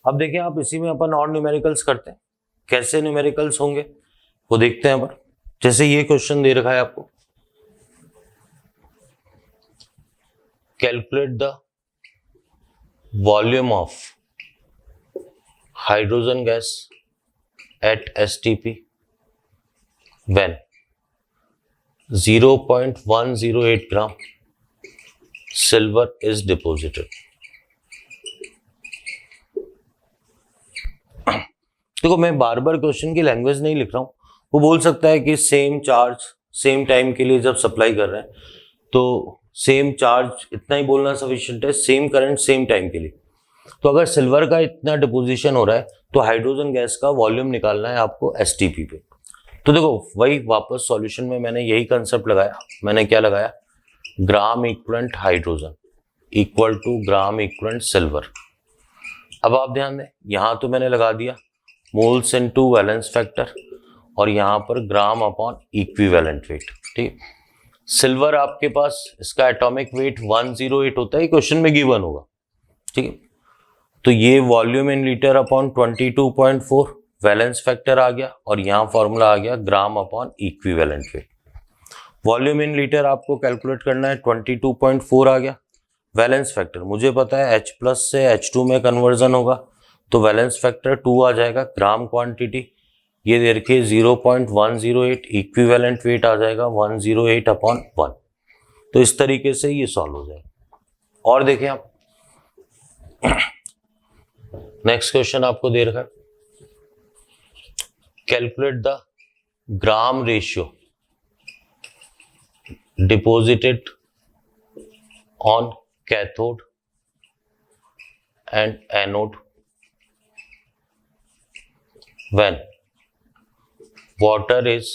अब देखिए आप इसी में अपन और न्यूमेरिकल्स करते हैं, कैसे न्यूमेरिकल्स होंगे वो देखते हैं अपन। जैसे ये क्वेश्चन दे रखा है आपको, calculate the volume of hydrogen gas at STP when 0.108 gram silver is deposited. देखो मैं बार बार क्वेश्चन की लैंग्वेज नहीं लिख रहा हूं, वो बोल सकता है कि सेम चार्ज सेम टाइम के लिए जब सप्लाई कर रहे हैं तो सेम चार्ज इतना ही बोलना सफिशिएंट है, सेम करंट सेम टाइम के लिए। तो अगर सिल्वर का इतना डिपोजिशन हो रहा है तो हाइड्रोजन गैस का वॉल्यूम निकालना है आपको STP पे। तो देखो वही वापस सॉल्यूशन में मैंने यही कंसेप्ट लगाया। मैंने क्या लगाया, gram equivalent hydrogen equal to gram equivalent silver. अब आप ध्यान दें, यहां तो मैंने लगा दिया मोल्स इनटू वैलेंस फैक्टर और यहां पर ग्राम अपॉन इक्विवेलेंट वेट। ठीक, सिल्वर आपके पास इसका एटॉमिक वेट 108 होता है, क्वेश्चन में गिवन होगा। ठीक है, तो ये volume in litre upon 22.4 valence factor आ गया और यहां फॉर्मूला आ गया gram upon equivalent weight. Volume in litre आपको कैलकुलेट करना है, 22.4 आ गया। वैलेंस फैक्टर मुझे पता है H प्लस से H2 में कन्वर्जन होगा तो वैलेंस फैक्टर 2 आ जाएगा। ग्राम क्वांटिटी ये दे रखी है 0.108, इक्विवेलेंट वेट आ जाएगा 108 अपॉन 1। तो इस तरीके से ये सॉल्व हो जाएगा। और देखें आप नेक्स्ट क्वेश्चन आपको दे रखा है, calculate the gram ratio deposited on cathode and anode when water is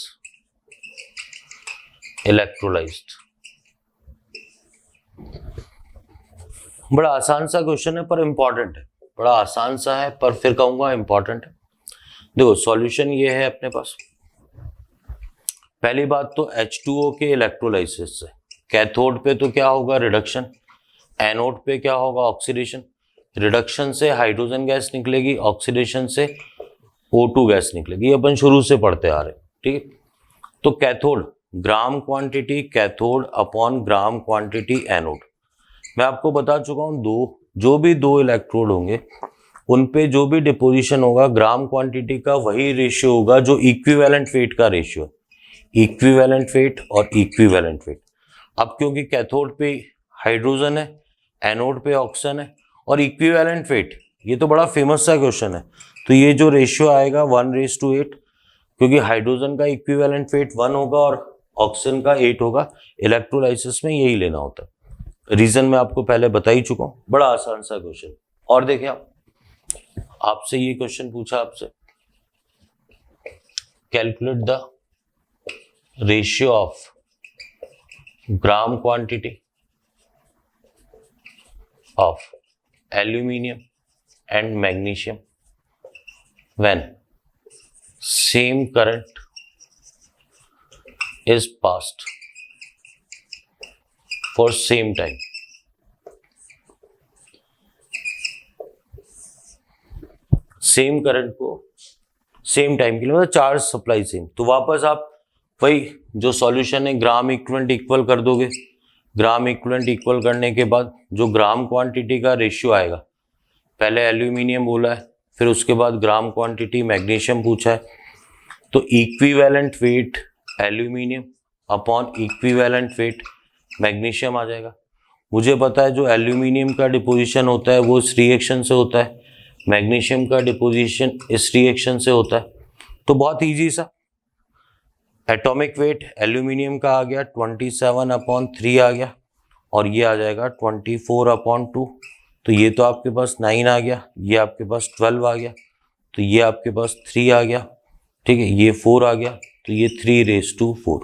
electrolyzed। बड़ा आसान सा क्वेश्चन है पर इंपॉर्टेंट है, बड़ा आसान सा है पर फिर कहूंगा इंपॉर्टेंट है। देखो सॉल्यूशन ये है अपने पास। पहली बात तो H2O के इलेक्ट्रोलाइसिस से कैथोड पे तो क्या होगा, रिडक्शन। एनोड पे क्या होगा, ऑक्सीडेशन। रिडक्शन से हाइड्रोजन गैस निकलेगी, ऑक्सीडेशन से O2 गैस निकलेगी। अपन शुरू से पढ़ते आ रहे हैं। ठीक है, तो cathode gram quantity cathode upon gram quantity anode. मैं आपको बता चुका हूं, जो भी दो इलेक्ट्रोड होंगे उन पे जो भी डिपोजिशन होगा ग्राम क्वांटिटी का वही रेशियो होगा जो इक्विवेलेंट वेट का रेशियो। इक्विवेलेंट वेट और इक्विवेलेंट वेट। अब क्योंकि कैथोड पे हाइड्रोजन है, एनोड पे ऑक्सीजन है और इक्विवेलेंट वेट, ये तो बड़ा फेमस सा क्वेश्चन है। तो ये जो रेशियो आएगा 1:8, क्योंकि हाइड्रोजन का इक्विवेलेंट वेट 1 होगा और ऑक्सीजन का 8 होगा। इलेक्ट्रोलाइसिस में यही लेना होता है। रीजन मैं आपको पहले बता ही चुका हूं, बड़ा आसान सा क्वेश्चन। और देखिए आपसे ये क्वेश्चन पूछा आपसे, calculate the ratio of gram quantity of aluminium and magnesium when same current is passed for same time। Same current को सेम टाइम के लिए, मतलब चार्ज सप्लाई सेम। तो वापस आप वही जो सॉल्यूशन है ग्राम इक्विवेलेंट इक्वल कर दोगे। ग्राम इक्विवेलेंट इक्वल करने के बाद जो ग्राम क्वांटिटी का रेशियो आएगा, पहले एल्यूमिनियम बोला है फिर उसके बाद ग्राम क्वांटिटी मैग्नीशियम पूछा है, तो equivalent weight aluminium upon equivalent weight magnesium आ जाएगा। मुझे पता है जो एल्यूमिनियम का डिपोजिशन होता है वो इस रिएक्शन से होता है, मैग्नीशियम का डिपोजिशन इस रिएक्शन से होता है। तो बहुत इजी सा, एटॉमिक वेट एल्यूमिनियम का आ गया 27/3 आ गया और ये आ जाएगा 24/2। तो ये तो आपके पास 9 आ गया, ये आपके पास 12 आ गया, तो ये आपके पास 3 आ गया। ठीक है, ये 4 आ गया, तो ये 3⁴।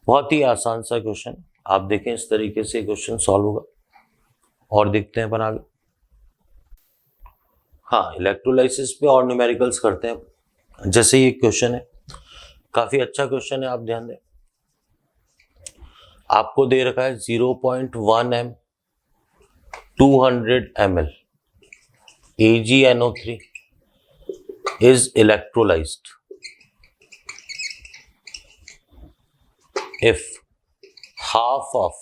बहुत ही आसान सा क्वेश्चन, आप देखें इस तरीके से क्वेश्चन सॉल्व होगा। और देखते हैं अपन आगे। हाँ, इलेक्ट्रोलाइसिस पे और न्यूमेरिकल्स करते हैं। जैसे ये क्वेश्चन है, काफी अच्छा क्वेश्चन है, आप ध्यान दें। आपको दे रखा है 0.1 m 200 ml AgNO3 is electrolyzed if half of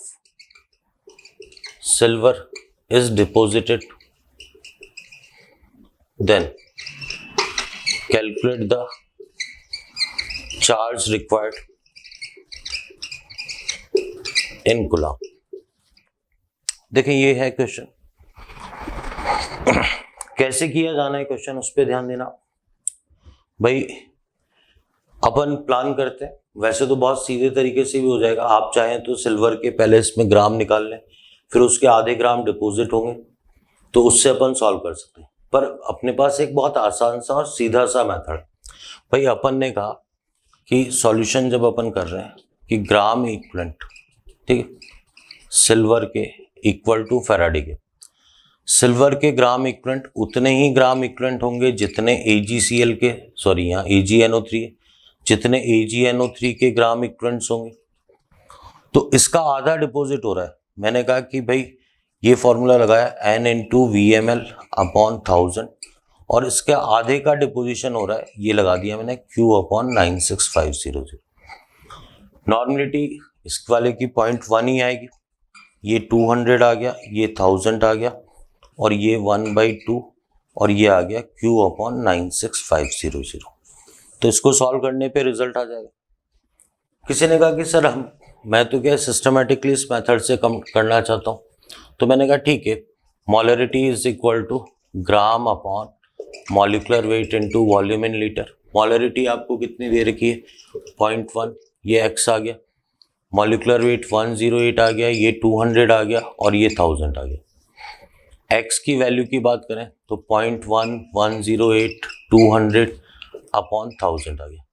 silver is deposited, then calculate the charge required in coulomb. देखें ये है क्वेश्चन, कैसे किया जाना है क्वेश्चन उस पर ध्यान देना भाई। अपन प्लान करते हैं, वैसे तो बहुत सीधे तरीके से भी हो जाएगा। आप चाहें तो सिल्वर के पहले इसमें ग्राम निकाल लें, फिर उसके आधे ग्राम डिपॉजिट होंगे, तो उससे अपन सॉल्व कर सकते हैं। पर अपने पास एक बहुत आसान सा और सीधा सा मेथड भाई। अपन ने कहा कि सॉल्यूशन जब अपन कर रहे हैं कि ग्राम इक्विवेलेंट, ठीक है, सिल्वर के इक्वल टू फैराडे के, सिल्वर के ग्राम इक्विवेलेंट उतने ही ग्राम इक्विवेलेंट होंगे जितने AgCl के, सॉरी यहाँ AgNO3 है, जितने AgNO3 के ग्राम इक्विवेलेंट्स होंगे। तो इसका आधा डिपॉजिट हो रहा है। मैंने कहा कि भाई ये फॉर्मूला लगाया N इंटू VML अपॉन 1000 और इसके आधे का डिपोजिशन हो रहा है, ये लगा दिया मैंने Q अपॉन 96500। नॉर्मलिटी इस वाले की 0.1 ही आएगी, ये 200 आ गया, ये 1000 आ गया और ये 1/2 और ये आ गया Q अपॉन 96500। तो इसको सॉल्व करने पे रिजल्ट आ जाएगा। किसी ने कहा कि सर मैं तो क्या सिस्टमेटिकली इस मेथड से कम करना चाहता हूँ, तो मैंने कहा ठीक है, molarity is equal to gram upon molecular weight into volume in litre. Molarity आपको कितनी दे रखी है 0.1, ये x आ गया, मॉलिक्यूलर वेट 108 आ गया, ये 200 आ गया और ये 1000 आ गया। x की वैल्यू की बात करें तो 0.1, 108, 200 अपॉन 1000 आ गया।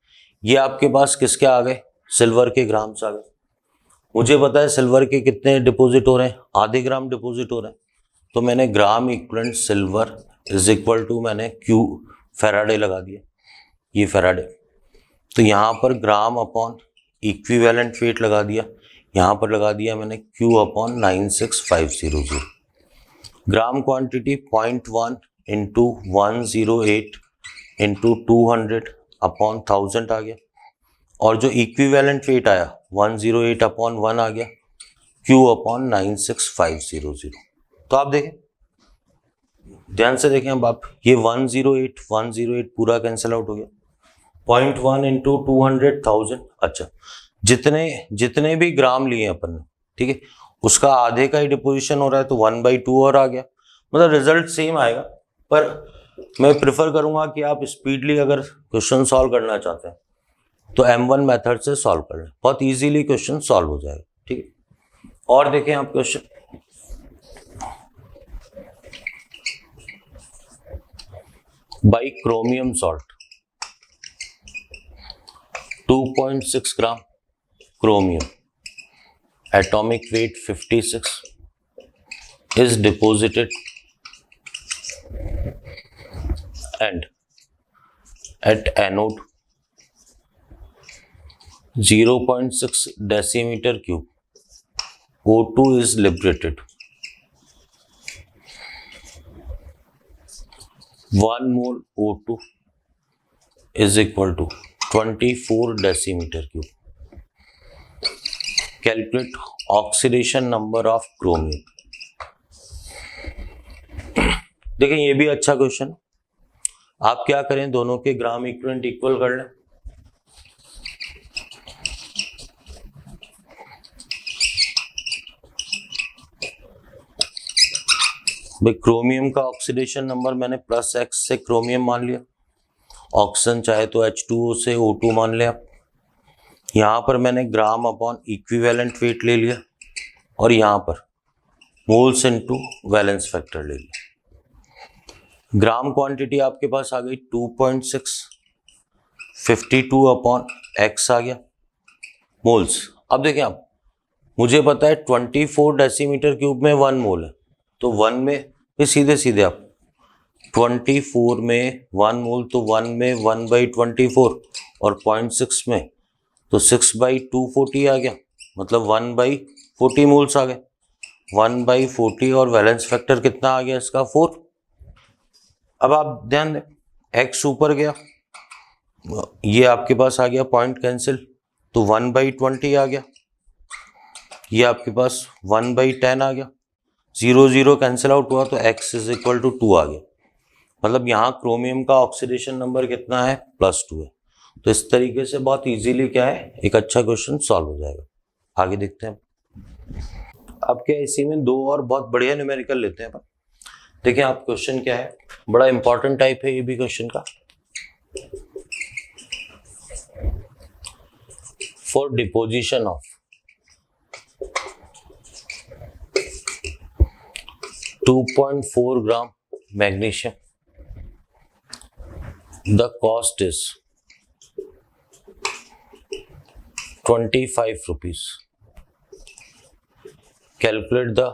ये आपके पास किसके आ गए, सिल्वर के ग्राम्स आ गए। मुझे पता है सिल्वर के कितने डिपॉजिट हो रहे हैं, आधे ग्राम डिपॉजिट हो रहे हैं, तो मैंने gram equivalent silver is equal to मैंने Q फैराडे लगा दिया, ये फैराडे। तो यहाँ पर ग्राम अपॉन इक्विवेलेंट वेट लगा दिया, यहाँ पर लगा दिया मैंने Q अपॉन 96500। ग्राम क्वांटिटी 0.1 इंटू 108 इंटू 200 अपॉन 1000 आ गया और जो इक्विवेलेंट वेट आया 108 अपॉन 1 आ गया Q अपॉन 96500। तो आप देखें, ध्यान से देखें अब आप, ये 108 पूरा कैंसिल आउट हो गया, 0.1 इंटू 200 1000। अच्छा, जितने भी ग्राम लिए अपन ने, ठीक है, उसका आधे का ही डिपोजिशन हो रहा है, तो 1/2 और आ गया। मतलब रिजल्ट सेम आएगा, पर मैं प्रिफर करूंगा कि आप स्पीडली अगर क्वेश्चन सॉल्व करना चाहते हैं तो M1 मेथड से सॉल्व कर लें, बहुत इजीली क्वेश्चन सॉल्व हो जाएगा, ठीक है। और देखें आप question, by chromium salt 2.6 gram chromium, atomic weight 56 is deposited and at anode 0.6 decimeter cube O2 is liberated. 1 mole O2 is equal to 24 decimeter cube. Calculate oxidation number of chromium. देखिए ये भी अच्छा क्वेश्चन। आप क्या करें, दोनों के ग्राम equivalent equal कर लें। भाई क्रोमियम का ऑक्सीडेशन नंबर मैंने +x से क्रोमियम मान लिया, ऑक्सीजन चाहे तो H2O से O2 मान लिया। यहाँ पर मैंने ग्राम अपॉन इक्विवेलेंट वेट ले लिया और यहाँ पर मोल्स इनटू वैलेंस फैक्टर ले लिया। ग्राम क्वांटिटी आपके पास आ गई 2.6, 52 अपॉन x आ गया मोल्स। अब देखें आप, मुझे पता है 24 डेसीमीटर क्यूब में 1 मोल है, तो 1 में सीधे सीधे आप 24 में 1 मोल, तो 1 में 1/24 और 0.6 में तो 6/240 आ गया, मतलब 1/40 मोल्स आ गए। 1/40 और वैलेंस फैक्टर कितना आ गया इसका 4। अब आप ध्यान दें, x ऊपर गया, ये आपके पास आ गया पॉइंट कैंसिल, तो 1/20 आ गया, ये आपके पास 1/10 आ गया, 0 0 कैंसिल आउट हुआ तो x इज इक्वल टू 2 आ गया। मतलब यहाँ क्रोमियम का ऑक्सीडेशन नंबर कितना है, +2 है। तो इस तरीके से बहुत इजीली क्या है, एक अच्छा क्वेश्चन सॉल्व हो जाएगा। आगे देखते हैं। अब क्या इसी में दो और बहुत बढ़िया न्यूमेरिकल लेते हैं। देखिए आप क्वेश्चन क्या है, बड़ा इंपॉर्टेंट टाइप है ये भी क्वेश्चन का। For deposition of 2.4 gram magnesium, the cost is 25 rupees. Calculate the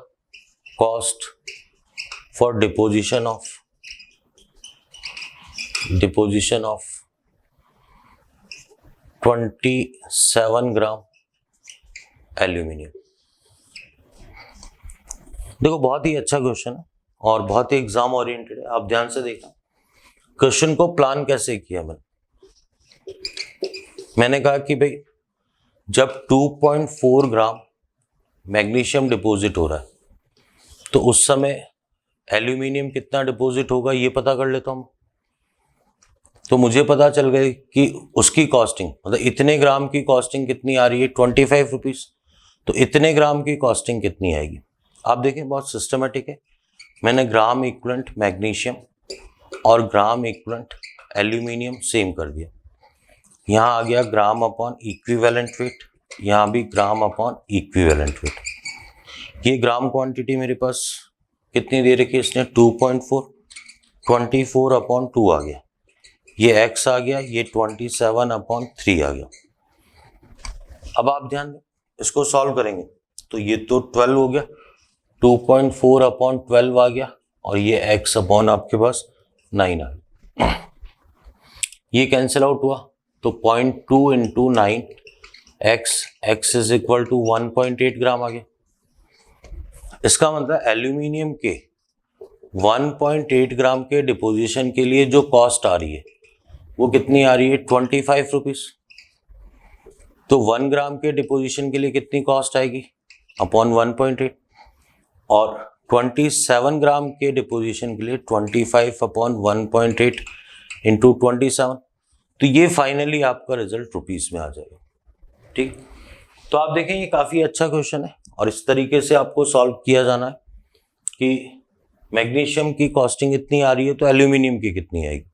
cost for deposition of 27 gram aluminium. देखो बहुत ही अच्छा क्वेश्चन है और बहुत ही एग्जाम ओरिएंटेड है। आप ध्यान से देखना क्वेश्चन को प्लान कैसे किया मैंने कहा कि भाई जब 2.4 ग्राम मैग्नीशियम डिपॉजिट हो रहा है तो उस समय एल्यूमिनियम कितना डिपॉजिट होगा ये पता कर लेता हूं। तो मुझे पता चल गई कि उसकी कॉस्टिंग, मतलब इतने ग्राम की कॉस्टिंग कितनी आ रही है, 25 रुपीज। तो इतने ग्राम की कॉस्टिंग कितनी आएगी, आप देखें बहुत सिस्टमेटिक है। मैंने ग्राम इक्विवेलेंट मैग्नीशियम और ग्राम इक्विवेलेंट एल्यूमिनियम सेम कर दिया। यहाँ आ गया ग्राम अपॉन इक्विवेलेंट वेट, यहाँ भी ग्राम अपॉन इक्विवेलेंट वेट। ये ग्राम क्वांटिटी मेरे पास कितनी दे रखी है इसने, 2.4, 24 अपॉन 2 आ गया, ये x आ गया, ये 27 अपॉन 3 आ गया। अब आप ध्यान दें इसको सॉल्व करेंगे तो ये तो 12 हो गया, 2.4 अपॉन 12 आ गया, और ये x अपॉन आपके पास 9 आ गया। ये कैंसिल आउट हुआ तो 0.2 into 9 x is equal to 1.8 gram आ गया। इसका मतलब एल्यूमिनियम के 1.8 ग्राम के डिपोजिशन के लिए जो कॉस्ट आ रही है वो कितनी आ रही है, 25 रुपीज। तो 1 ग्राम के डिपोजिशन के लिए कितनी कॉस्ट आएगी, अपॉन 1.8, और 27 ग्राम के डिपोजिशन के लिए 25 अपॉन 1.8 इंटू 27। तो ये फाइनली आपका रिजल्ट रुपीस में आ जाएगा। ठीक, तो आप देखें ये काफ़ी अच्छा क्वेश्चन है और इस तरीके से आपको सॉल्व किया जाना है कि मैग्नीशियम की कॉस्टिंग इतनी आ रही है तो एल्यूमिनियम की कितनी आएगी।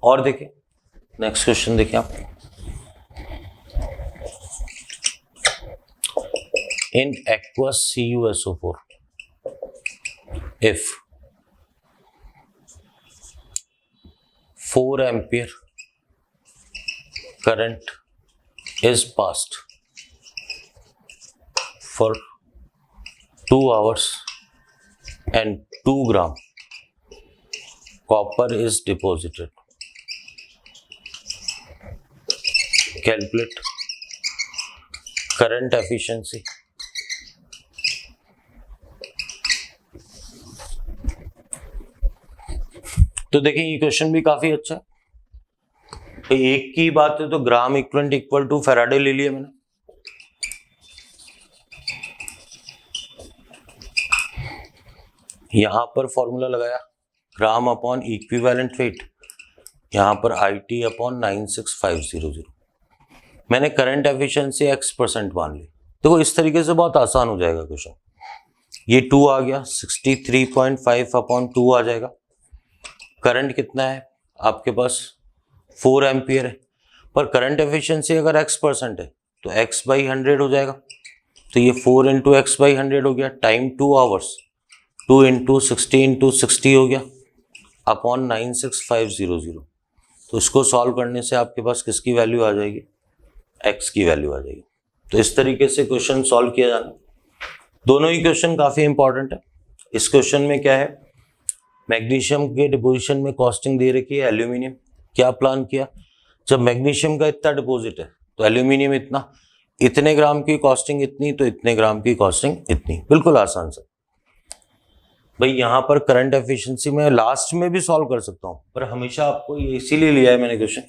और देखें नेक्स्ट क्वेश्चन देखें आप, इन aqueous CuSO4 if 4 ampere current is passed for 2 hours and 2 gram copper is deposited, calculate current efficiency तो देखिए ये क्वेश्चन भी काफी अच्छा है। तो एक की बात है तो gram equivalent equal to Faraday ले लिया मैंने, यहां पर फॉर्मूला लगाया ग्राम अपॉन इक्विवेलेंट वेट, यहां पर IT अपॉन 96500। मैंने करंट एफिशिएंसी x% मान ली। देखो इस तरीके से बहुत आसान हो जाएगा क्वेश्चन। ये 2 आ गया, 63.5 अपॉन 2 आ जाएगा। करंट कितना है आपके पास, 4 एम्पियर है, पर करंट एफिशिएंसी अगर x% है तो x/100 हो जाएगा। तो ये 4 इंटू x/100 हो गया, टाइम 2 आवर्स, 2 इंटू 60 हो गया, अपॉन 96500। तो इसको सॉल्व करने से आपके पास किसकी वैल्यू आ जाएगी, x की वैल्यू आ जाएगी। तो इस तरीके से क्वेश्चन सॉल्व किया जाना। दोनों ही क्वेश्चन काफ़ी इंपॉर्टेंट है। इस क्वेश्चन में क्या है, मैग्नीशियम के डिपोजिशन में कॉस्टिंग दे रखी है, एल्यूमिनियम क्या प्लान किया, जब मैग्नीशियम का इतना डिपॉजिट है तो एल्यूमिनियम इतना, इतने ग्राम की कॉस्टिंग इतनी, तो इतने ग्राम की कॉस्टिंग इतनी, बिल्कुल आसान सा। भाई यहाँ पर करंट एफिशिएंसी में लास्ट में भी सॉल्व कर सकता हूँ, पर हमेशा आपको ये इसीलिए लिया है मैंने क्वेश्चन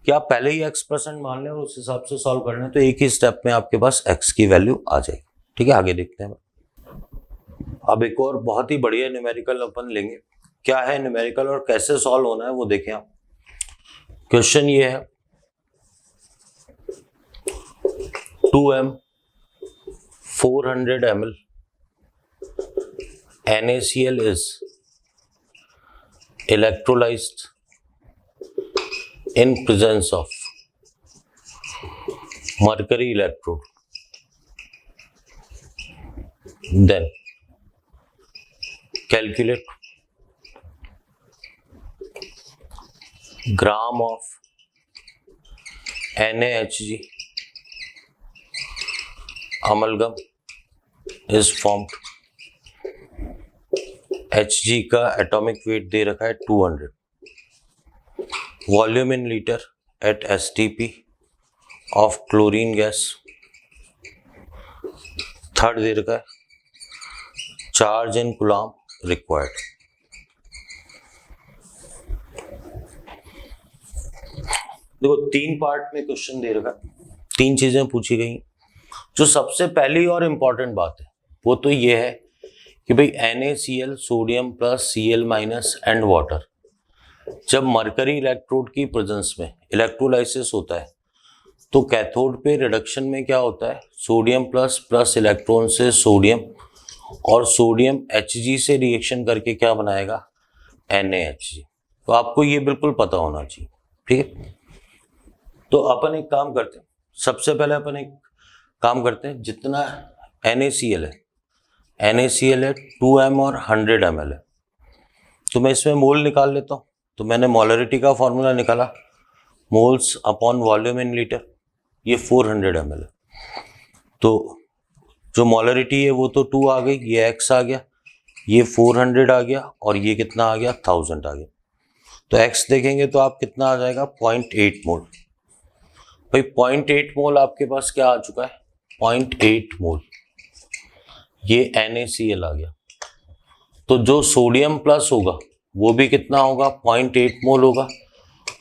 कि आप पहले ही x% मान लें और उस हिसाब से सॉल्व करना है, तो एक ही स्टेप में आपके पास x की वैल्यू आ जाएगी। ठीक है, आगे देखते हैं। अब एक और बहुत ही बढ़िया न्यूमेरिकल अपन लेंगे। क्या है न्यूमेरिकल और कैसे सॉल्व होना है वो देखें आप। क्वेश्चन ये है 2m 400 ml NaCl is electrolyzed in presence of mercury electrode, then calculate gram of NaHg amalgam is formed। Hg का एटॉमिक वेट दे रखा है 200, volume in litre at STP of chlorine gas, third दे रखा है charge in coulomb required. देखो 3 part में question दे रखा है, 3 चीजें पूछी गई। जो सबसे पहली और इंपॉर्टेंट बात है वो तो ये है कि भाई NaCl sodium plus Cl minus and water, जब मरकरी इलेक्ट्रोड की प्रेजेंस में इलेक्ट्रोलाइसिस होता है तो कैथोड पे रिडक्शन में क्या होता है, सोडियम प्लस प्लस इलेक्ट्रॉन से सोडियम और सोडियम Hg से रिएक्शन करके क्या बनाएगा, NaHg। तो आपको ये बिल्कुल पता होना चाहिए। ठीक है, तो अपन एक काम करते हैं, सबसे पहले अपन एक काम करते हैं, जितना NaCl है 2m और 100 ml है, तो मैं इसमें मोल निकाल लेता हूँ। तो मैंने मोलरिटी का फॉर्मूला निकाला, moles upon volume in litre, ये 400 ml है। तो जो मोलरिटी है वो तो 2 आ गई, ये x आ गया, ये 400 आ गया और ये कितना आ गया, 1000 आ गया। तो x देखेंगे तो आप कितना आ जाएगा, 0.8 मोल। भाई 0.8 मोल आपके पास क्या आ चुका है, 0.8 मोल, ये NaCl आ गया। तो जो सोडियम प्लस होगा वो भी कितना होगा, 0.8 मोल होगा,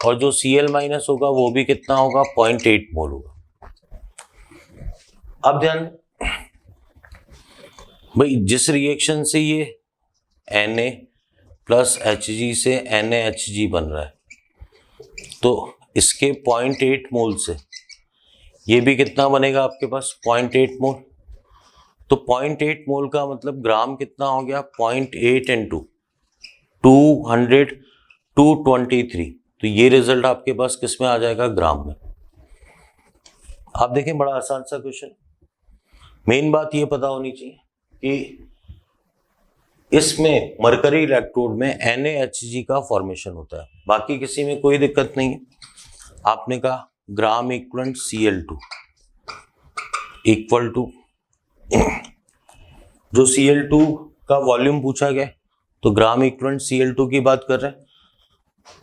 और जो Cl माइनस होगा वो भी कितना होगा, 0.8 मोल होगा। अब ध्यान, भाई जिस रिएक्शन से ये Na प्लस Hg से NaHg बन रहा है, तो इसके 0.8 मोल से ये भी कितना बनेगा आपके पास, 0.8 मोल। तो 0.8 मोल का मतलब ग्राम कितना हो गया, 0.8 इंटू 200 223। तो ये रिजल्ट आपके पास किस में आ जाएगा, ग्राम में। आप देखें बड़ा आसान सा क्वेश्चन। मेन बात ये पता होनी चाहिए कि इसमें मरकरी इलेक्ट्रोड में NaHg का फॉर्मेशन होता है, बाकी किसी में कोई दिक्कत नहीं है। आपने कहा gram equivalent Cl2 equal to, जो Cl2 का वॉल्यूम पूछा गया तो ग्राम इक्वलेंट Cl2 की बात कर रहे हैं,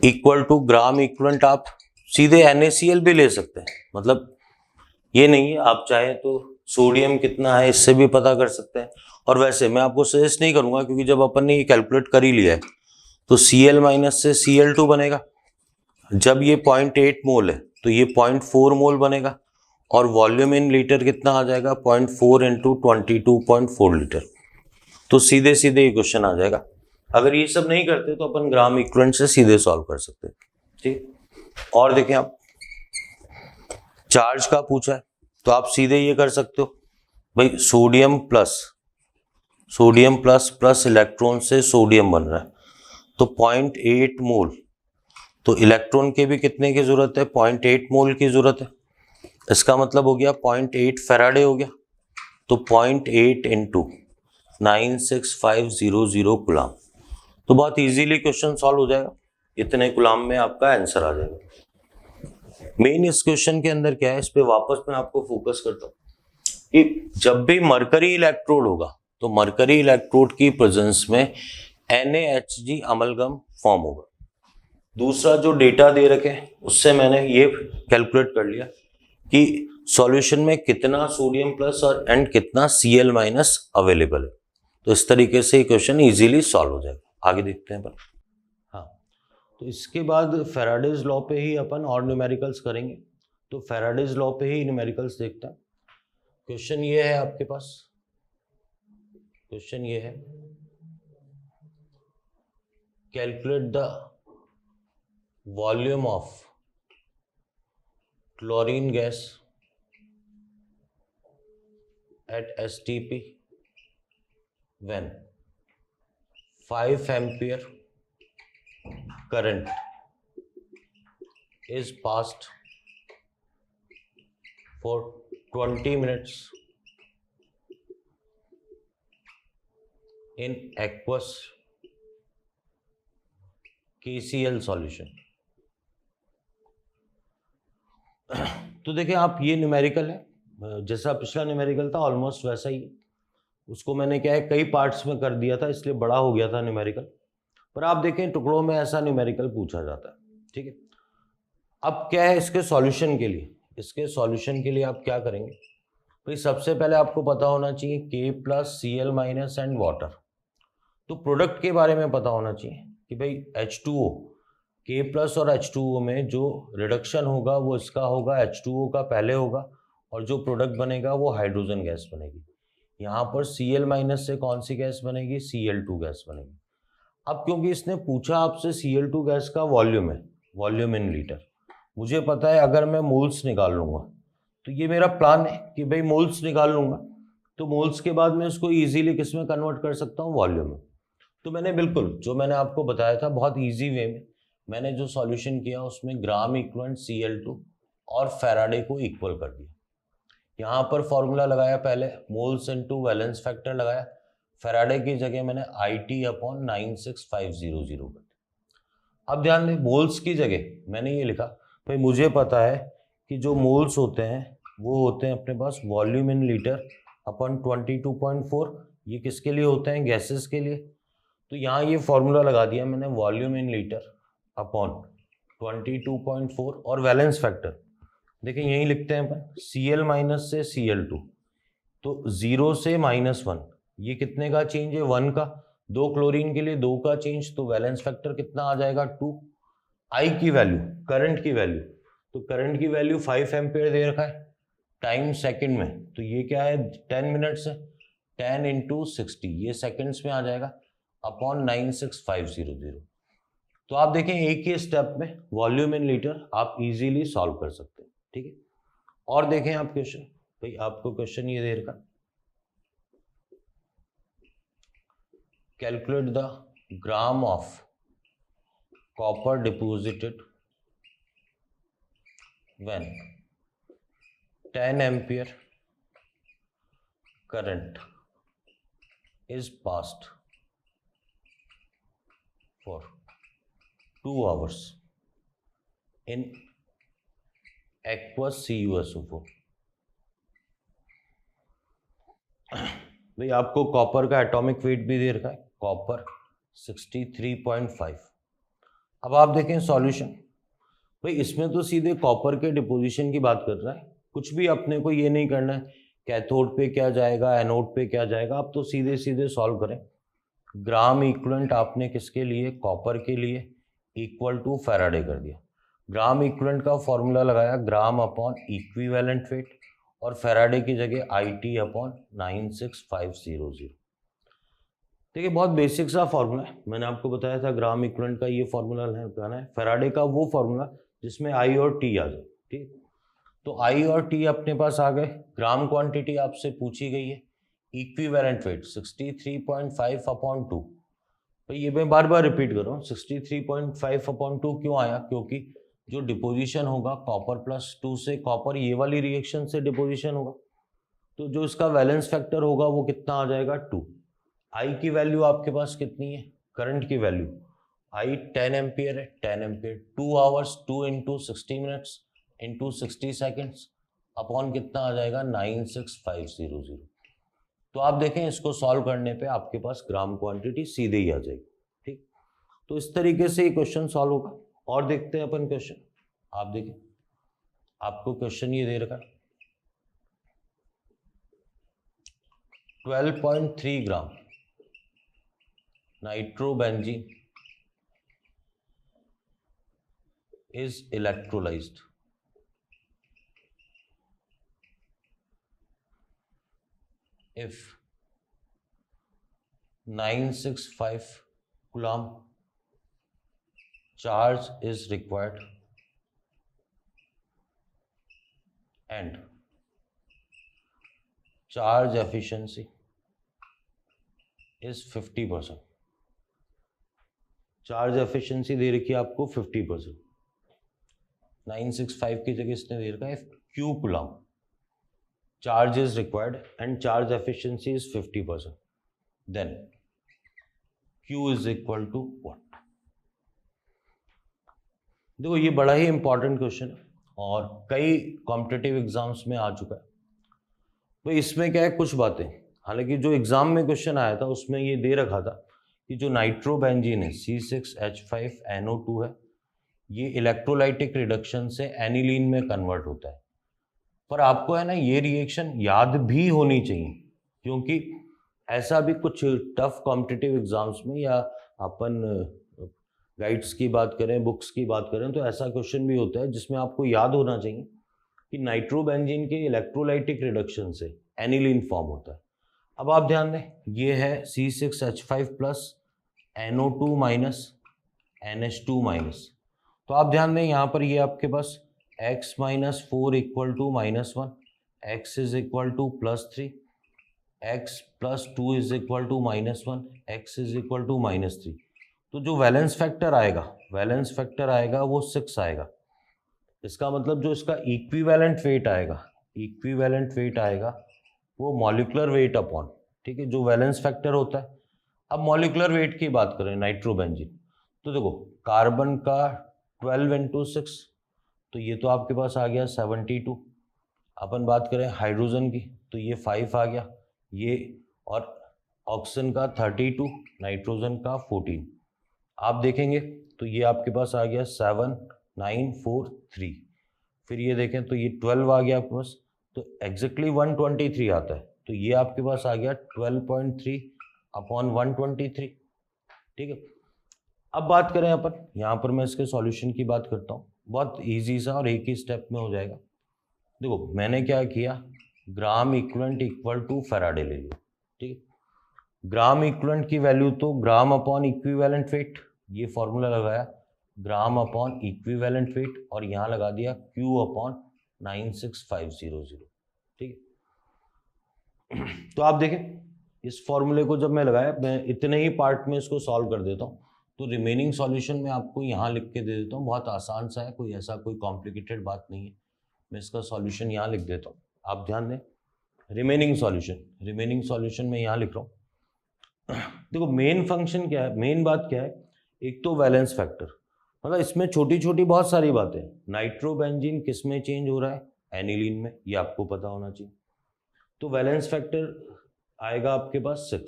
इक्वल टू ग्राम इक्वलेंट आप सीधे NaCl भी ले सकते हैं, मतलब ये नहीं है, आप चाहे तो सोडियम कितना है इससे भी पता कर सकते हैं। और वैसे मैं आपको सजेस्ट नहीं करूंगा, क्योंकि जब अपन ने ये कैलकुलेट कर ही लिया है तो Cl माइनस से Cl2 बनेगा, जब ये 0.8 मोल है तो ये 0.4 मोल बनेगा, और वॉल्यूम इन लीटर कितना आ जाएगा, 0.4 इंटू 22.4 लीटर। तो सीधे सीधे ये क्वेश्चन आ जाएगा। अगर ये सब नहीं करते तो अपन ग्राम इक्विवेलेंट से सीधे सॉल्व कर सकते हैं। ठीक, और देखें आप, चार्ज का पूछा है तो आप सीधे ये कर सकते हो, भाई सोडियम प्लस प्लस इलेक्ट्रॉन से सोडियम बन रहा है, तो 0.8 मोल, तो इलेक्ट्रॉन के भी कितने की जरूरत है, 0.8 मोल की जरूरत है। इसका मतलब हो गया 0.8 फैराडे हो गया, तो 0.8 इंटू 96500 गुलाम। तो बहुत इजीली क्वेश्चन सॉल्व हो जाएगा, इतने गुलाम में आपका आंसर आ जाएगा। मेन इस क्वेश्चन के अंदर क्या है, इस पे वापस मैं आपको फोकस करता हूँ कि जब भी मरकरी इलेक्ट्रोड होगा तो मरकरी इलेक्ट्रोड की प्रेजेंस में NaHg अमलगम फॉर्म होगा। दूसरा जो डेटा दे रखे उससे मैंने ये कैलकुलेट कर लिया कि सॉल्यूशन में कितना सोडियम प्लस और एंड कितना Cl माइनस अवेलेबल है। तो इस तरीके से ये क्वेश्चन इजीली सॉल्व हो जाएगा। आगे देखते हैं अपन। हाँ, तो इसके बाद फैराडेज लॉ पे ही अपन और न्यूमेरिकल्स करेंगे। तो फैराडेज लॉ पे ही न्यूमेरिकल्स देखते हैं। क्वेश्चन ये है आपके पास, क्वेश्चन ये है, calculate the volume of chlorine gas at STP when 5 ampere current is passed for 20 minutes in aqueous KCl solution। तो देखिए आप, ये न्यूमेरिकल है, जैसा पिछला न्यूमेरिकल था ऑलमोस्ट वैसा ही। उसको मैंने क्या है कई पार्ट्स में कर दिया था, इसलिए बड़ा हो गया था न्यूमेरिकल। पर आप देखें टुकड़ों में ऐसा न्यूमेरिकल पूछा जाता है, ठीक है। अब क्या है इसके सॉल्यूशन के लिए, इसके सॉल्यूशन के लिए आप क्या करेंगे भाई, सबसे पहले आपको पता होना चाहिए K+Cl- एंड वाटर। तो प्रोडक्ट के बारे में पता होना चाहिए कि भाई H2O, K+ और H2O में जो रिडक्शन होगा वो इसका होगा, H2O का पहले होगा, और जो प्रोडक्ट बनेगा वो हाइड्रोजन गैस बनेगी। यहाँ पर Cl- से कौन सी गैस बनेगी, Cl2 गैस बनेगी। अब क्योंकि इसने पूछा आपसे Cl2 गैस का वॉल्यूम है, वॉल्यूम इन लीटर, मुझे पता है अगर मैं मोल्स निकाल लूँगा, तो ये मेरा प्लान है कि भाई मोल्स निकाल लूँगा, तो मोल्स के बाद मैं इसको ईजिली किस में कन्वर्ट कर सकता हूँ, वॉल्यूम में। तो मैंने बिल्कुल जो मैंने आपको बताया था बहुत ईजी वे में मैंने जो सॉल्यूशन किया उसमें ग्राम इक्वलेंट Cl2 और फैराडे को इक्वल कर दिया। यहाँ पर फॉर्मूला लगाया, पहले मोल्स इनटू वैलेंस फैक्टर लगाया, फैराडे की जगह मैंने IT/96500 कर दिया। अब ध्यान दें, मोल्स की जगह मैंने ये लिखा, भाई मुझे पता है कि जो मोल्स होते हैं वो होते हैं अपने पास वॉल्यूम इन लीटर अपॉन 22.4। ये किसके लिए होते हैं, गैसेस के लिए। तो यहाँ ये फॉर्मूला लगा दिया मैंने, वॉल्यूम इन लीटर अपॉन 22.4 और वैलेंस फैक्टर देखिए यही लिखते हैं अपन, Cl- से Cl2, तो 0 से -1, ये कितने का चेंज है, 1 का। 2 क्लोरीन के लिए 2 का चेंज, तो वैलेंस फैक्टर कितना आ जाएगा, 2। आई की वैल्यू, करंट की वैल्यू, तो करंट की वैल्यू 5 एम्पियर दे रखा है, टाइम सेकंड में, तो ये क्या है 10 मिनट्स है, 10 × 60 ये सेकंड्स में आ जाएगा, अपॉन 96500। तो आप देखें एक ही स्टेप में वॉल्यूम इन लीटर आप इजीली सॉल्व कर सकते हैं, ठीक है। और देखें आप क्वेश्चन, भाई आपको क्वेश्चन ये दे रखा, calculate the gram of copper deposited when 10 ampere current is passed for 2 hours in aqueous CuSO4। भाई आपको कॉपर का एटॉमिक वेट भी दे रखा है, कॉपर 63.5। अब आप देखें सॉल्यूशन, भाई इसमें तो सीधे कॉपर के डिपोजिशन की बात कर रहा है, कुछ भी अपने को ये नहीं करना है कैथोड पे क्या जाएगा, एनोड पे क्या जाएगा, आप तो सीधे सीधे सॉल्व करें। ग्राम इक्विवेलेंट आपने किसके लिए, कॉपर के लिए, इक्वल टू फैराडे कर दिया। ग्राम इक्विवेलेंट का फॉर्मूला लगाया, ग्राम अपॉन इक्विवेलेंट वेट, और फैराडे की जगह IT/96500। देखिए बहुत बेसिक सा फॉर्मूला है, मैंने आपको बताया था ग्राम इक्विवेलेंट का ये फॉर्मूला लगाना है, फैराडे का वो फॉर्मूला जिसमें I और T आ जाए, ठीक। तो I और T अपने पास आ गए, ग्राम क्वांटिटी आपसे पूछी गई है, इक्विवेलेंट वेट 63.5/2। भाई ये मैं बार बार रिपीट कर रहा हूँ, 63.5/2 क्यों आया, क्योंकि जो डिपोजिशन होगा कॉपर +2 से, कॉपर ये वाली रिएक्शन से डिपोजिशन होगा, तो जो इसका वैलेंस फैक्टर होगा वो कितना आ जाएगा, 2। आई की वैल्यू आपके पास कितनी है, करंट की वैल्यू, आई 10 एम्पियर है, 10 ampere 2 hours 2 × 60 minutes × 60 seconds upon कितना आ जाएगा 96500। तो आप देखें इसको सॉल्व करने पे आपके पास ग्राम क्वांटिटी सीधे ही आ जाएगी, ठीक। तो इस तरीके से ये क्वेश्चन सॉल्व होगा। और देखते हैं अपन क्वेश्चन, आप देखें आपको क्वेश्चन ये दे रखा 12.3 ग्राम nitrobenzene is electrolyzed if 965 coulomb charge is required and charge efficiency is 50%. Charge efficiency दे रखी है आपको 50%. 965 की जगह इसने दे रखा है Q coulomb. Charge is required and charge efficiency is 50%. Then Q is equal to what? देखो ये बड़ा ही इंपॉर्टेंट क्वेश्चन है और कई कॉम्पिटिटिव एग्जाम्स में आ चुका है. तो इसमें क्या है, कुछ बातें, हालांकि जो एग्जाम में क्वेश्चन आया था उसमें ये दे रखा था कि जो नाइट्रोबेंजीन है C6H5NO2 है, ये इलेक्ट्रोलाइटिक रिडक्शन से एनिलीन में कन्वर्ट होता है. पर आपको है ना ये रिएक्शन याद भी होनी चाहिए, क्योंकि ऐसा भी कुछ टफ कॉम्पिटिटिव एग्जाम्स में या अपन गाइड्स की बात करें, बुक्स की बात करें, तो ऐसा क्वेश्चन भी होता है जिसमें आपको याद होना चाहिए कि नाइट्रोबेंजीन के इलेक्ट्रोलाइटिक रिडक्शन से एनिलीन फॉर्म होता है. अब आप ध्यान दें, ये है C6H5 plus NO2 minus NH2 minus. तो आप ध्यान दें यहाँ पर ये आपके पास x minus 4 equal to -1, x is equal to +3, x plus 2 is equal to -1, x is equal to -3. तो जो वैलेंस फैक्टर आएगा वो 6 आएगा. इसका मतलब जो इसका इक्विवेलेंट वेट आएगा वो मॉलिक्यूलर वेट अपॉन, ठीक है, जो वैलेंस फैक्टर होता है. अब मॉलिक्यूलर वेट की बात करें नाइट्रोबेंजीन, तो देखो कार्बन का 12 × 6, तो ये तो आपके पास आ गया 72. अपन बात करें हाइड्रोजन की तो ये 5 आ गया ये, और ऑक्सीजन का 32, नाइट्रोजन का 14. आप देखेंगे तो ये आपके पास आ गया 7, 9, 4, 3. फिर ये देखें तो ये 12 आ गया आपके पास, तो एग्जैक्टली 123 आता है. तो ये आपके पास आ गया 12.3 अपॉन 123. ठीक है. अब बात करें अपन, यहाँ पर मैं इसके सॉल्यूशन की बात करता हूँ. बहुत इजी सा और एक ही स्टेप में हो जाएगा. देखो मैंने क्या किया, gram equivalent equal to Faraday ले लिया. ठीक है. ग्राम इक्विवेलेंट की वैल्यू तो ग्राम अपॉन इक्विवेलेंट वेट, ये फॉर्मूला लगाया ग्राम अपॉन इक्विवेलेंट वेट, और यहाँ लगा दिया Q अपॉन 96500. ठीक है. तो आप देखें इस फॉर्मूले को जब मैं लगाया, मैं इतने ही पार्ट में इसको सॉल्व कर देता हूँ. तो रिमेनिंग सॉल्यूशन में आपको यहाँ लिख के दे देता हूँ. बहुत आसान सा है, कोई ऐसा कोई कॉम्प्लिकेटेड बात नहीं है. मैं इसका सॉल्यूशन यहाँ लिख देता हूँ. आप ध्यान दें, रिमेनिंग सॉल्यूशन में यहाँ लिख रहा हूँ. देखो मेन फंक्शन क्या है, मेन बात क्या है, एक तो वैलेंस फैक्टर, मतलब इसमें छोटी छोटी बहुत सारी बातें. नाइट्रोबेंजीन किस में चेंज हो रहा है, एनिलीन में, ये आपको पता होना चाहिए. तो वैलेंस फैक्टर आएगा आपके पास 6.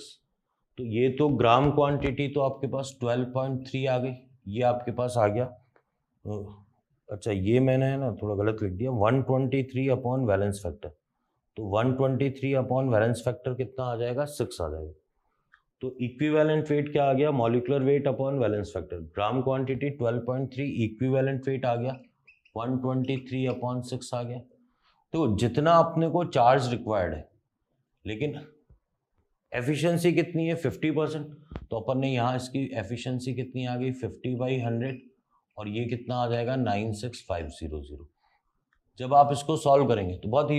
तो ये तो ग्राम क्वांटिटी तो आपके पास 12.3 आ गई, ये आपके पास आ गया. अच्छा ये मैंने है ना थोड़ा गलत लिख दिया, 123 अपॉन वैलेंस फैक्टर. तो 123 अपॉन वैलेंस फैक्टर कितना आ जाएगा, 6 आ जाएगा. तो इक्विवेलेंट वेट क्या आ गया, molecular weight upon valence factor. Gram quantity 12.3, equivalent weight आ गया 123 अपॉन 6 आ गया. तो जितना अपने को चार्ज रिक्वायर्ड है, लेकिन एफिशिएंसी कितनी है 50%, तो अपन ने यहाँ इसकी एफिशिएंसी कितनी आ गई 50/100, और ये कितना आ जाएगा 96500. जब आप इसको सॉल्व करेंगे तो बहुत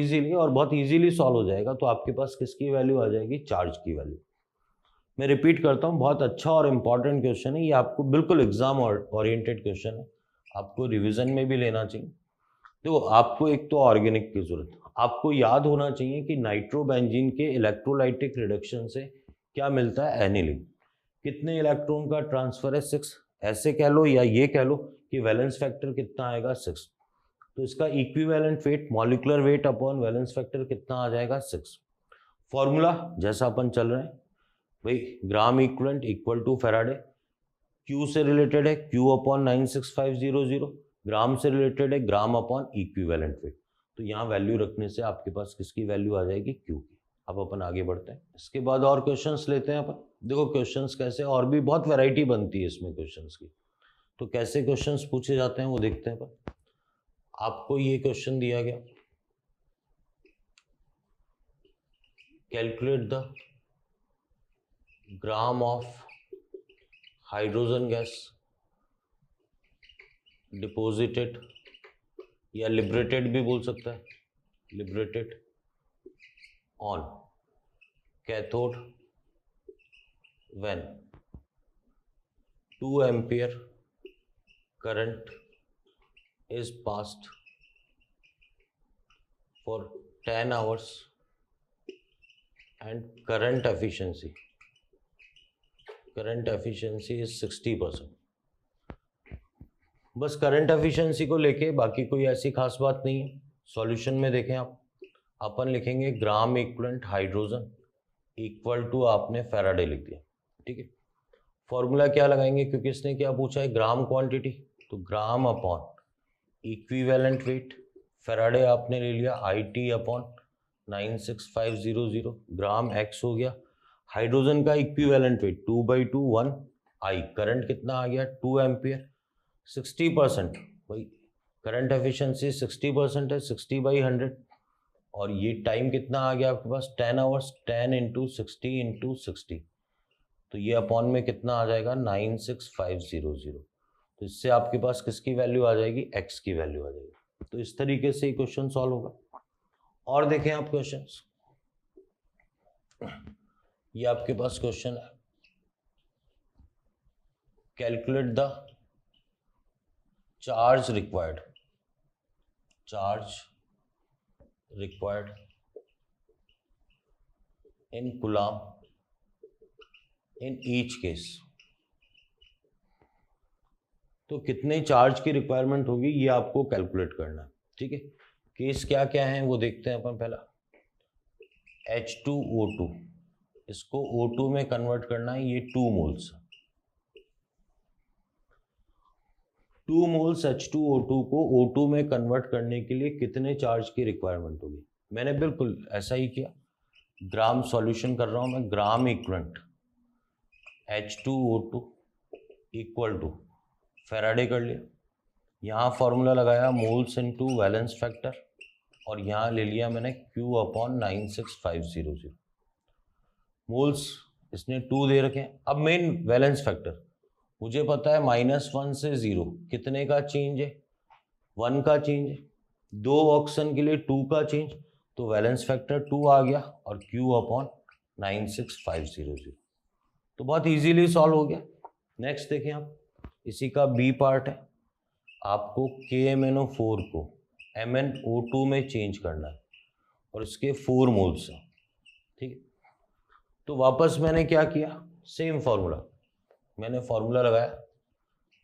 इजीली सॉल्व हो जाएगा. तो आपके पास किसकी वैल्यू आ जाएगी, चार्ज की वैल्यू. मैं रिपीट करता हूँ, बहुत अच्छा और इम्पॉर्टेंट क्वेश्चन है ये, आपको बिल्कुल एग्जाम ओरिएंटेड क्वेश्चन है, आपको रिवीजन में भी लेना चाहिए. देखो आपको एक तो ऑर्गेनिक की जरूरत, आपको याद होना चाहिए कि नाइट्रोबेंजीन के इलेक्ट्रोलाइटिक रिडक्शन से क्या मिलता है, एनिलीन. कितने इलेक्ट्रॉन का ट्रांसफर है, 6. ऐसे कह लो या ये कह लो कि वैलेंस फैक्टर कितना आएगा, 6. तो इसका equivalent weight, molecular weight upon valence factor कितना आ जाएगा, 6. फॉर्मूला जैसा अपन चल रहे हैं भाई, gram equivalent equal to Faraday. Q से रिलेटेड है Q अपॉन 96500, ग्राम से रिलेटेड है ग्राम अपॉन इक्विवेलेंट वेट. तो यहाँ वैल्यू रखने से आपके पास किसकी वैल्यू आ जाएगी, Q की. अब अपन आगे बढ़ते हैं। इसके बाद और क्वेश्चंस लेते हैं अपन। देखो क्वेश्चंस कैसे, और भी बहुत वैरायटी बनती है इसमें क्वेश्चंस की, तो कैसे क्वेश्चंस पूछे जाते हैं वो देखते हैं अपन। आपको ये क्वेश्चन दिया गया, calculate the gram of hydrogen gas deposited, या लिबरेटेड भी बोल सकता है, liberated on cathode when 2 ampere current is passed for 10 hours and current efficiency is 60%। बस करंट एफिशिएंसी को लेके बाकी कोई ऐसी खास बात नहीं है। सॉल्यूशन में देखें आप, अपन लिखेंगे gram equivalent hydrogen equal to, आपने फैराडे लिख दिया, ठीक है। फॉर्मूला क्या लगाएंगे, क्योंकि इसने क्या पूछा है, ग्राम क्वांटिटी, तो gram upon equivalent weight, Faraday आपने ले लिया IT अपॉन 96500, ग्राम x हो गया। हाइड्रोजन का इक्विवेलेंट वेट 2/2 1 I, करंट कितना आ गया 2 एम्पियर, 60%, भाई करंट एफिशिएंसी 60% है, 60/100, और ये टाइम कितना आ गया आपके पास 10 आवर्स, 10 × 60 × 60, तो ये अपॉन में कितना आ जाएगा 96500। तो इससे आपके पास किसकी वैल्यू आ जाएगी, x की वैल्यू आ जाएगी। तो इस तरीके से ये क्वेश्चन सॉल्व होगा। और देखें आप क्वेश्चंस, ये आपके पास क्वेश्चन है, calculate the charge required in coulomb in each case. तो कितने चार्ज की रिक्वायरमेंट होगी ये आपको कैलकुलेट करना है, ठीक है। केस क्या क्या है वो देखते हैं अपन। पहला H2O2, इसको O2 में कन्वर्ट करना है, ये 2 मोल्स, 2 मोल्स H2O2 को O2 में कन्वर्ट करने के लिए कितने चार्ज की रिक्वायरमेंट होगी। मैंने बिल्कुल ऐसा ही किया, ग्राम सॉल्यूशन कर रहा हूं मैं, gram equivalent H2O2 equal to Faraday कर लिया, यहाँ फॉर्मूला लगाया मोल्स इनटू वैलेंस फैक्टर, और यहाँ ले लिया मैंने Q अपॉन 96500। मोल्स इसने 2 दे रखे हैं। अब मेन वैलेंस फैक्टर मुझे पता है -1 से 0 कितने का चेंज है, 1 का चेंज है, 2 ऑक्सीजन के लिए 2 का चेंज, तो वैलेंस फैक्टर 2 आ गया, और Q अपॉन 96500। तो बहुत इजीली सॉल्व हो गया। नेक्स्ट देखें आप, इसी का B पार्ट है, आपको KMnO4 को MnO2 में चेंज करना है, और इसके 4 मोल्स हैं, ठीक है। तो वापस मैंने क्या किया, सेम फॉर्मूला, मैंने फॉर्मूला लगाया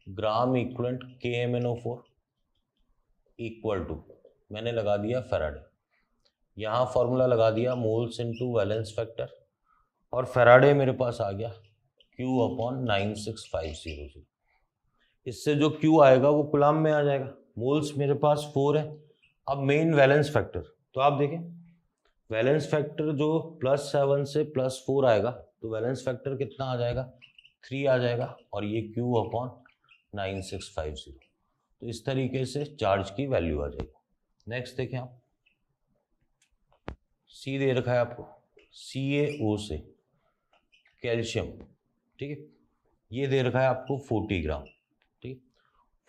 gram equivalent KMnO4 equal to, मैंने लगा दिया फैराडे, यहाँ फॉर्मूला लगा दिया मोल्स इनटू वैलेंस फैक्टर, और फैराडे मेरे पास आ गया Q अपॉन 96500। इससे जो Q आएगा वो कूलम में आ जाएगा। मोल्स मेरे पास 4 है। अब मेन वैलेंस फैक्टर, तो आप देखें वैलेंस फैक्टर जो +7 से +4 आएगा, तो वैलेंस फैक्टर कितना आ जाएगा 3 आ जाएगा, और ये Q अपॉन 9650। तो इस तरीके से चार्ज की वैल्यू आ जाएगी। नेक्स्ट देखें आप, C दे रखा है आपको, CaO से कैल्शियम, ठीक है, ये दे रखा है आपको 40 ग्राम, ठीक है।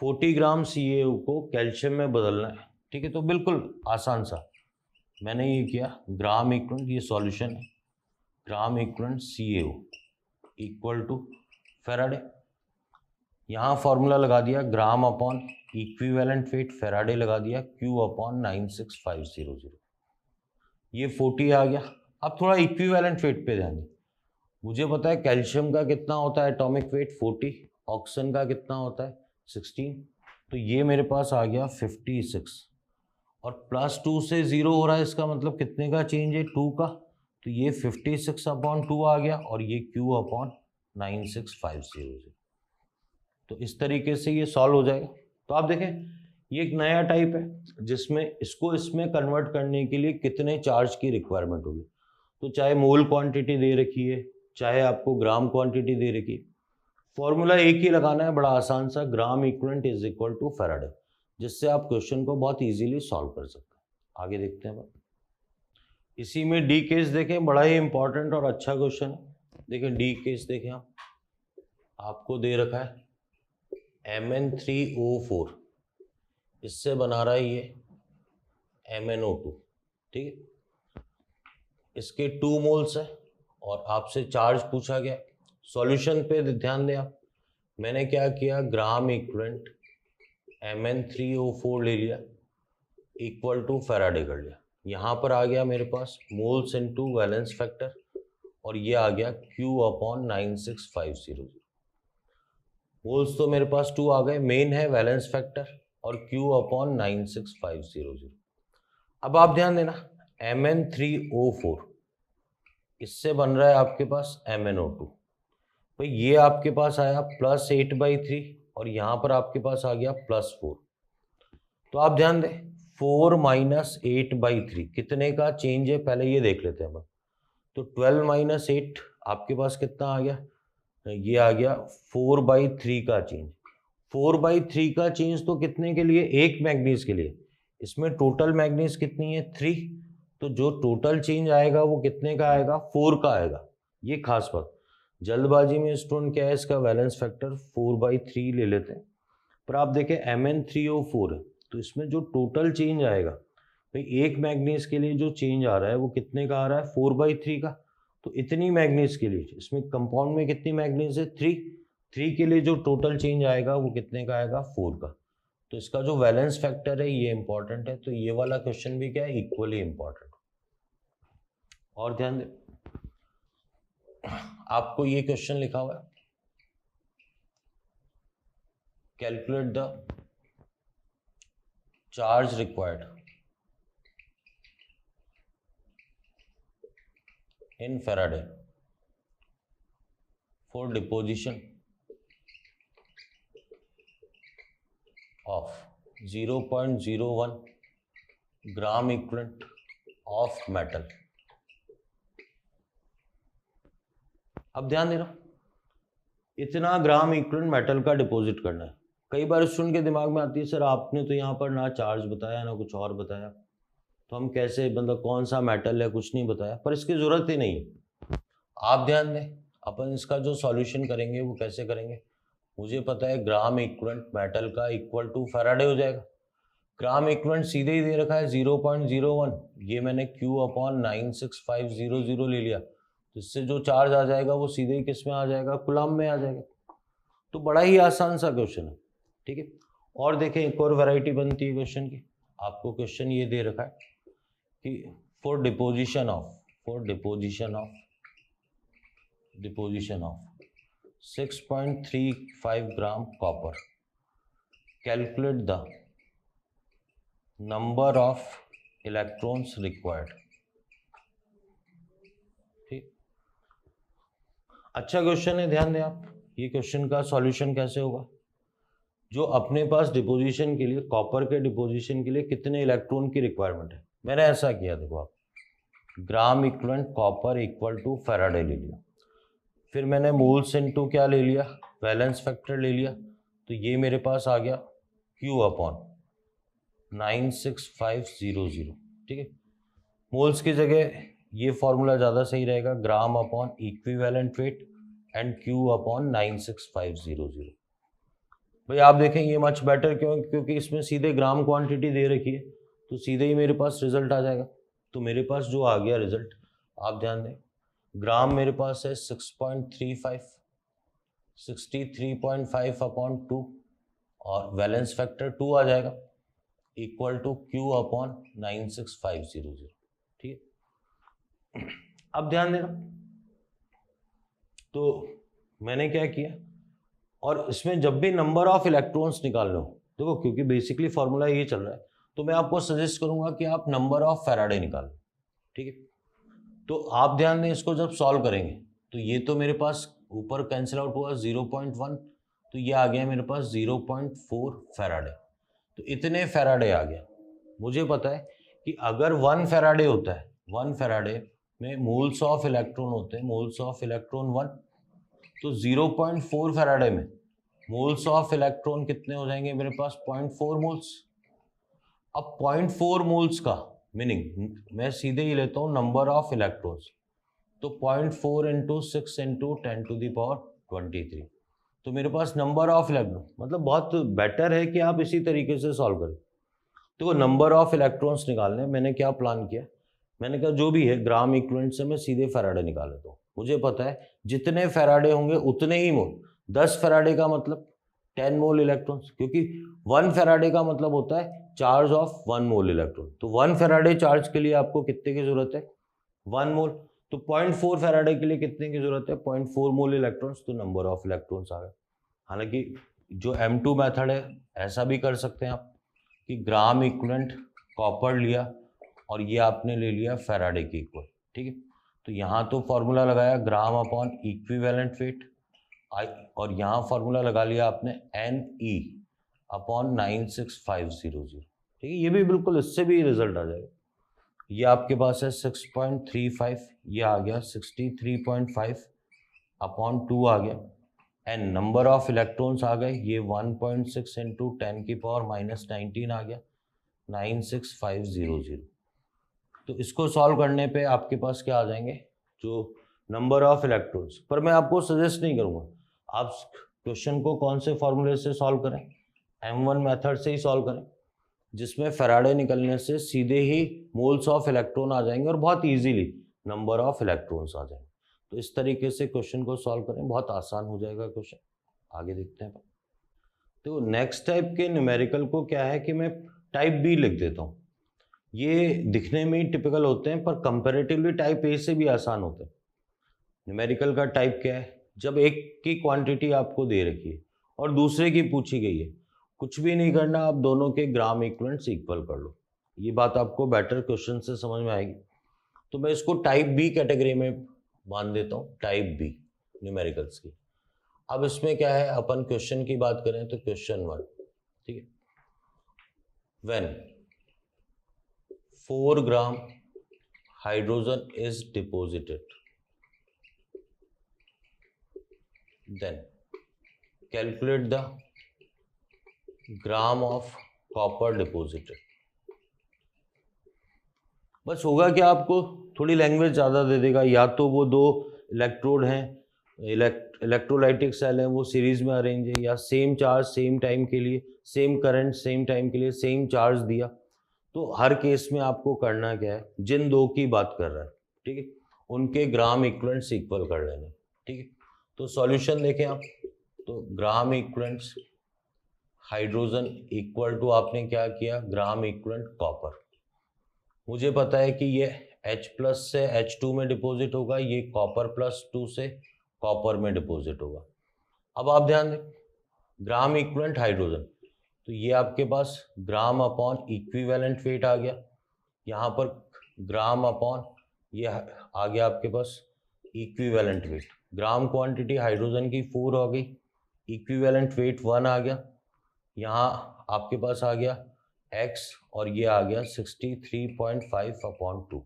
40 ग्राम CaO को कैल्शियम में बदलना है, ठीक है। तो बिल्कुल आसान सा मैंने ये किया, ग्राम इक्विवेलेंट, ये सॉल्यूशन है, ग्राम equivalent CaO equal to Faraday, यहाँ फॉर्मूला लगा दिया gram upon equivalent weight, Faraday लगा दिया Q अपॉन 96500, ये 40 आ गया। अब थोड़ा इक्विवेलेंट वेट पे ध्यान दें, मुझे पता है कैल्शियम का कितना होता है एटॉमिक वेट 40, ऑक्सीजन का कितना होता है 16, तो ये मेरे पास आ गया 56, और +2 से 0 हो रहा है, इसका मतलब कितने का चेंज है 2 का, तो ये 56 अपॉन 2 आ गया, और ये Q अपॉन 9650। तो इस तरीके से ये सॉल्व हो जाएगा। तो आप देखें ये एक नया टाइप है जिसमें इसको इसमें कन्वर्ट करने के लिए कितने चार्ज की रिक्वायरमेंट होगी। तो चाहे मोल क्वांटिटी दे रखी है, चाहे आपको ग्राम क्वांटिटी दे रखी है, फॉर्मूला एक ही लगाना है, बड़ा आसान सा, gram equivalent is equal to Faraday, जिससे आप क्वेश्चन को बहुत इजीली सॉल्व कर सकते हैं। आगे देखते हैं। इसी में डी केस देखें, बड़ा ही इंपॉर्टेंट और अच्छा क्वेश्चन है। देखें डी केस देखें, आपको दे रखा है Mn3O4, इससे बना रहा है ये MnO2, ठीक है। इसके 2 मोल्स है और आपसे चार्ज पूछा गया। सॉल्यूशन पे ध्यान दें आप, मैंने क्या किया, ग्राम इक्विवेलेंट Mn3O4 ले लिया इक्वल टू फैराडे कर लिया। यहाँ पर आ गया मेरे पास मोल्स इनटू वैलेंस फैक्टर, और ये आ गया Q/96,500। मोल्स तो मेरे पास 2 आ गए, मेन है वैलेंस फैक्टर और Q/96,500। अब आप ध्यान देना, Mn3O4 इससे बन रहा है आपके पास MnO2। भाई ये आपके पास आया +8/3 और यहाँ पर आपके पास आ गया +4। तो आप ध्यान दें, 4 - 8/3 कितने का चेंज है, पहले ये देख लेते हैं हम। तो 12 - 8 आपके पास कितना आ गया, ये आ गया 4/3 का चेंज। 4/3 का चेंज तो कितने के लिए, एक मैग्नीज के लिए। इसमें टोटल मैग्नीज कितनी है, 3। तो जो टोटल चेंज आएगा वो कितने का आएगा, 4 का आएगा। ये खास बात, जल्दबाजी में स्टूडेंट क्या है, इसका वैलेंस फैक्टर 4/3 ले लेते हैं। पर आप देखें Mn3O4 है, तो इसमें जो टोटल चेंज आएगा, भाई एक मैग्नीज के लिए जो चेंज आ रहा है वो कितने का आ रहा है, 4/3 का। तो इतनी मैग्नीज के लिए, इसमें कंपाउंड में कितनी मैग्नीज है, 3 के लिए जो टोटल चेंज आएगा वो कितने का आएगा, 4 का। तो इसका जो वैलेंस फैक्टर है ये इंपॉर्टेंट है। तो ये वाला क्वेश्चन भी क्या है, इक्वली इंपॉर्टेंट। और ध्यान दें, आपको ये क्वेश्चन लिखा हुआ है, calculate the charge required in Faraday for deposition of 0.01 gram equivalent of metal। अब ध्यान देना, इतना ग्राम इक्विवेलेंट मेटल का डिपॉजिट करना है। कई बार स्टूडेंट के दिमाग में आती है, सर आपने तो यहाँ पर ना चार्ज बताया ना कुछ और बताया, तो हम कैसे, मतलब कौन सा मेटल है, कुछ नहीं बताया। पर इसकी ज़रूरत ही नहीं है। आप ध्यान दें, अपन इसका जो सॉल्यूशन करेंगे वो कैसे करेंगे, मुझे पता है ग्राम इक्विवेलेंट मेटल का इक्वल टू फैराडे हो जाएगा। ग्राम इक्विवेलेंट सीधे ही दे रखा है 0.01, ये मैंने Q/96,500 ले लिया, तो इससे जो चार्ज आ जाएगा वो सीधे ही किस में आ जाएगा, कूलम्ब में आ जाएगा। तो बड़ा ही आसान सा क्वेश्चन है, ठीक है। और देखें, एक और वैरायटी बनती है क्वेश्चन की। आपको क्वेश्चन ये दे रखा है कि for deposition of 6.35 gram copper, calculate the number of electrons required. ठीक, अच्छा क्वेश्चन है, ध्यान दें आप। ये क्वेश्चन का सॉल्यूशन कैसे होगा, जो अपने पास डिपोजिशन के लिए, कॉपर के डिपोजिशन के लिए कितने इलेक्ट्रॉन की रिक्वायरमेंट है, मैंने ऐसा किया, देखो आप, gram equivalent copper equal to Faraday ले लिया, फिर मैंने मोल्स इनटू क्या ले लिया, वैलेंस फैक्टर ले लिया। तो ये मेरे पास आ गया Q/96,500, ठीक है। मोल्स की जगह ये फॉर्मूला ज़्यादा सही रहेगा, ग्राम upon equivalent wait and Q/96,500। भाई आप देखें ये मच बेटर, क्यों, क्योंकि इसमें सीधे ग्राम क्वांटिटी दे रखी है, तो सीधे ही मेरे पास रिजल्ट आ जाएगा। तो मेरे पास जो आ गया रिजल्ट, आप ध्यान दें, ग्राम मेरे पास है 6.35, 63.5/2 और वैलेंस फैक्टर 2 आ जाएगा, इक्वल टू Q/96,500, ठीक है। अब ध्यान देना, तो मैंने क्या किया, और इसमें जब भी नंबर ऑफ इलेक्ट्रॉन्स निकालना हो, देखो क्योंकि बेसिकली फॉर्मूला ये चल रहा है, तो मैं आपको सजेस्ट करूंगा कि आप नंबर ऑफ फैराडे निकालो, ठीक है। तो आप ध्यान दें, इसको जब सॉल्व करेंगे तो ये तो मेरे पास ऊपर कैंसिल आउट हुआ 0.1, तो ये आ गया मेरे पास 0.4 फैराडे। तो इतने फैराडे आ गया। मुझे पता है कि अगर 1 फैराडे होता है, 1 फैराडे में मोल्स ऑफ इलेक्ट्रॉन होते हैं, मोल्स ऑफ इलेक्ट्रॉन 1, तो 0.4 फैराडे में मोल्स ऑफ इलेक्ट्रॉन कितने हो जाएंगे मेरे पास? 0.4 मोल्स। अब 0.4 मोल्स का मीनिंग मैं सीधे ही लेता हूँ नंबर ऑफ इलेक्ट्रॉन्स, तो 0.4 into 6 into 10 to the power 23, तो मेरे पास नंबर ऑफ इलेक्ट्रॉन, मतलब बहुत बेटर है कि आप इसी तरीके से सॉल्व करें। तो नंबर ऑफ इलेक्ट्रॉन्स निकालने मैंने क्या प्लान किया, मैंने कहा जो भी है ग्राम इक्विवेलेंट से मैं सीधे फैराडे निकाल लेता हूँ। मुझे पता है जितने फैराडे होंगे उतने ही मोल, 10 फैराडे का मतलब 10 मोल इलेक्ट्रॉन्स, क्योंकि 1 फैराडे का मतलब होता है चार्ज ऑफ 1 मोल इलेक्ट्रॉन। तो 1 फैराडे चार्ज के लिए आपको कितने की जरूरत है? 1 मोल। तो 0.4 फैराडे के लिए कितने की जरूरत है? 0.4 मोल इलेक्ट्रॉन्स। तो नंबर ऑफ इलेक्ट्रॉन्स आ गए। हालांकि जो M2 मेथड है ऐसा भी कर सकते हैं आप कि ग्राम इक्विवेलेंट कॉपर लिया और ये आपने ले लिया फैराडे की इक्वल, ठीक है। तो यहाँ तो फॉर्मूला लगाया ग्राम अपॉन इक्विवेलेंट वेट, और यहाँ फॉर्मूला लगा लिया आपने Ne अपॉन 96500, ठीक है। ये भी बिल्कुल इससे भी रिजल्ट आ जाएगा। ये आपके पास है 6.35, ये आ गया 63.5 अपॉन 2 आ गया, एंड नंबर ऑफ इलेक्ट्रॉन्स आ गए, ये 1.6 इंटू 10 की पावर -19 आ गया 96500। तो इसको सॉल्व करने पे आपके पास क्या आ जाएंगे, जो नंबर ऑफ इलेक्ट्रॉन्स। पर मैं आपको सजेस्ट नहीं करूँगा आप क्वेश्चन को कौन से फॉर्मूले से सॉल्व करें, M1 मेथड से ही सॉल्व करें, जिसमें फैराडे निकलने से सीधे ही मोल्स ऑफ इलेक्ट्रॉन आ जाएंगे और बहुत इजीली नंबर ऑफ इलेक्ट्रॉन्स आ जाएंगे। तो इस तरीके से क्वेश्चन को सॉल्व करें, बहुत आसान हो जाएगा क्वेश्चन। आगे देखते हैं। तो नेक्स्ट टाइप के न्यूमेरिकल को क्या है कि मैं टाइप बी लिख देता हूँ। ये दिखने में ही टिपिकल होते हैं पर कंपैरेटिवली टाइप ए से भी आसान होते हैं। न्यूमेरिकल का टाइप क्या है, जब एक की क्वांटिटी आपको दे रखी है और दूसरे की पूछी गई है, कुछ भी नहीं करना, आप दोनों के ग्राम इक्विवेलेंट्स इक्वल कर लो। ये बात आपको बेटर क्वेश्चन से समझ में आएगी। तो मैं इसको टाइप बी कैटेगरी में बांध देता हूँ, टाइप बी न्यूमेरिकल्स की। अब इसमें क्या है, अपन क्वेश्चन की बात करें तो क्वेश्चन 1, ठीक है। When 4 gram hydrogen is deposited, then calculate the gram of copper deposited। बस होगा कि आपको थोड़ी लैंग्वेज ज़्यादा दे देगा, या तो वो 2 इलेक्ट्रोड हैं, इलेक्ट्रोलाइटिक सेल हैं, वो सीरीज में अरेंज है, या सेम चार्ज सेम टाइम के लिए, सेम करंट सेम टाइम के लिए सेम चार्ज दिया। तो हर केस में आपको करना क्या है, जिन 2 की बात कर रहा है, ठीक है, उनके ग्राम इक्विवेलेंट्स इक्वल कर लेने, ठीक है। तो सॉल्यूशन देखें आप, तो ग्राम इक्विवेलेंट्स हाइड्रोजन इक्वल टू आपने क्या किया, ग्राम इक्विवेलेंट कॉपर। मुझे पता है कि ये H+ से H2 में डिपॉजिट होगा, ये कॉपर +2 से कॉपर में डिपॉजिट होगा। अब आप ध्यान दें, ग्राम इक्विवेलेंट हाइड्रोजन, तो ये आपके पास ग्राम अपॉन इक्विवेलेंट वेट आ गया, यहाँ पर ग्राम अपॉन ये आ गया आपके पास इक्विवेलेंट वेट। ग्राम क्वांटिटी हाइड्रोजन की 4 हो गई, इक्विवेलेंट वेट 1 आ गया, यहाँ आपके पास आ गया x, और ये आ गया 63.5 अपॉन 2।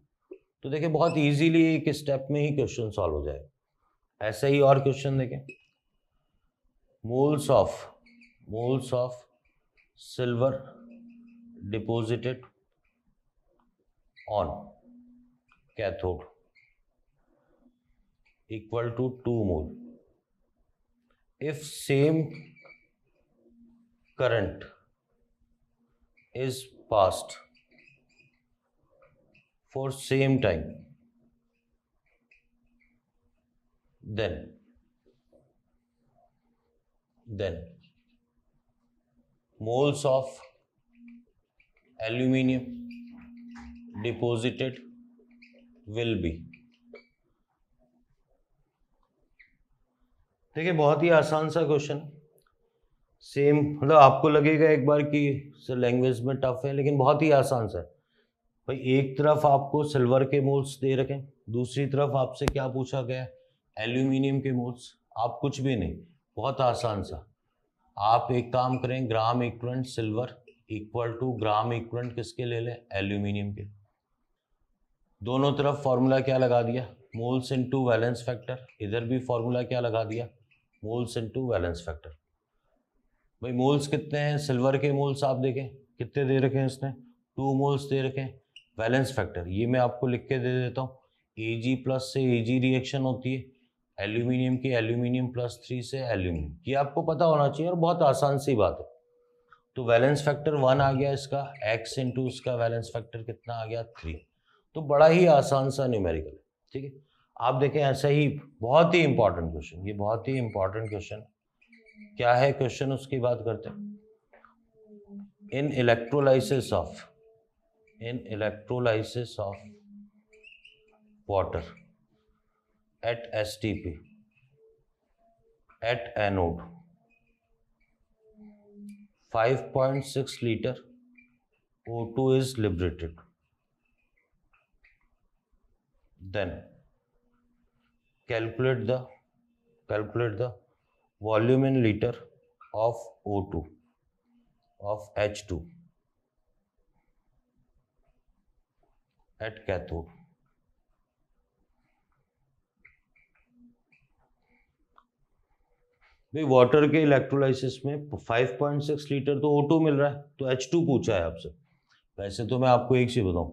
तो देखिए बहुत इजीली एक स्टेप में ही क्वेश्चन सॉल्व हो जाएगा। ऐसे ही और क्वेश्चन देखें, moles of silver deposited on cathode equal to 2 mole if same current is passed for same time, then moles of aluminium deposited will be। देखिए बहुत ही आसान सा क्वेश्चन, सेम, मतलब आपको लगेगा एक बार कि सर लैंग्वेज में टफ है, लेकिन बहुत ही आसान सा है भाई। एक तरफ आपको सिल्वर के मोल्स दे रखे, दूसरी तरफ आपसे क्या पूछा गया, एल्यूमिनियम के मोल्स। आप कुछ भी नहीं, बहुत आसान सा, आप एक काम करें, gram equivalent silver equal to gram equivalent किसके ले लें, एल्यूमिनियम के। दोनों तरफ फॉर्मूला क्या लगा दिया, मोल्स इनटू वैलेंस फैक्टर, इधर भी फॉर्मूला क्या लगा दिया, मोल्स इनटू वैलेंस फैक्टर। भाई मोल्स कितने हैं, सिल्वर के मोल्स आप देखें कितने दे रखे हैं इसने, 2 मोल्स दे रखे हैं। वैलेंस फैक्टर ये मैं आपको लिख के दे देता हूँ, Ag प्लस से Ag रिएक्शन होती है, एल्यूमिनियम की एल्यूमिनियम प्लस 3 से एल्यूमिनियम, ये आपको पता होना चाहिए और बहुत आसान सी बात है। तो वैलेंस फैक्टर 1 आ गया इसका, x इंटू इसका वैलेंस फैक्टर कितना आ गया 3। तो बड़ा ही आसान सा न्यूमेरिकल है, ठीक है। आप देखें ऐसा ही बहुत ही इंपॉर्टेंट क्वेश्चन, ये बहुत ही इंपॉर्टेंट क्वेश्चन क्या है, क्वेश्चन उसकी बात करते हैं। In electrolysis of water at STP at anode 5.6 liter O2 is liberated. Then calculate the volume in liter of O2 of H2 at cathode. भाई वाटर के इलेक्ट्रोलाइसिस में 5.6 लीटर तो O2 मिल रहा है, तो H2 पूछा है आपसे। वैसे तो मैं आपको एक चीज़ बताऊं